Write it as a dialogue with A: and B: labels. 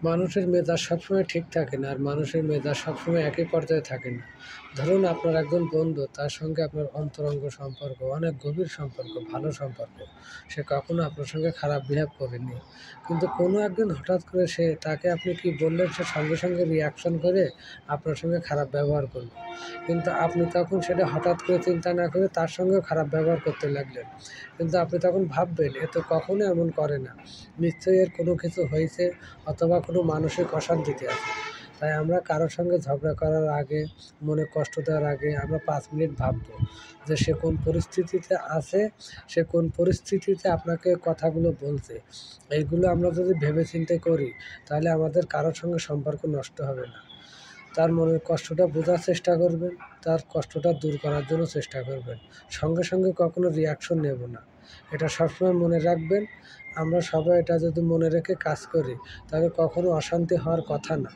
A: মানুষের মেজাজ সবসময় ঠিক থাকে না, আর মানুষের মেজাজ সবসময় একই পর্যায়ে থাকে না। ধরুন আপনার একজন বন্ধু, তার সঙ্গে আপনার অন্তরঙ্গ সম্পর্ক, অনেক গভীর সম্পর্ক, ভালো সম্পর্ক। সে কখনো আপনার সঙ্গে খারাপ বিহেভ করেনি। কিন্তু কোনো একদিন হঠাৎ করে তাকে আপনি কি বললেন, সে সঙ্গে সঙ্গে রিঅ্যাকশন করে আপনার সঙ্গে খারাপ ব্যবহার করল। কিন্তু আপনি তখন সেটা হঠাৎ করে চিন্তা না করে তার সঙ্গেও খারাপ ব্যবহার করতে লাগলেন। কিন্তু আপনি তখন ভাববেন, এ তো কখনো এমন করে না। নিশ্চয়ই এর কোনো কিছু হয়েছে, অথবা কোনো মানসিক অশান্তিতে আছে। তাই আমরা কারো সঙ্গে ঝগড়া করার আগে, মনে কষ্ট দেওয়ার আগে আমরা ৫ মিনিট ভাববো যে সে কোন পরিস্থিতিতে আছে, সে কোন পরিস্থিতিতে আপনাকে কথাগুলো বলছে। এইগুলো আমরা যদি ভেবেচিন্তে করি, তাহলে আমাদের কারো সঙ্গে সম্পর্ক নষ্ট হবে না। তার মনের কষ্টটা বোঝার চেষ্টা করবেন, তার কষ্টটা দূর করার জন্য চেষ্টা করবেন। সঙ্গে সঙ্গে কখনো রিঅ্যাকশন নেব না। এটা সবসময় মনে রাখবেন। আমরা সবাই এটা যদি মনে রেখে কাজ করি, তাহলে কখনো অশান্তি হওয়ার কথা না।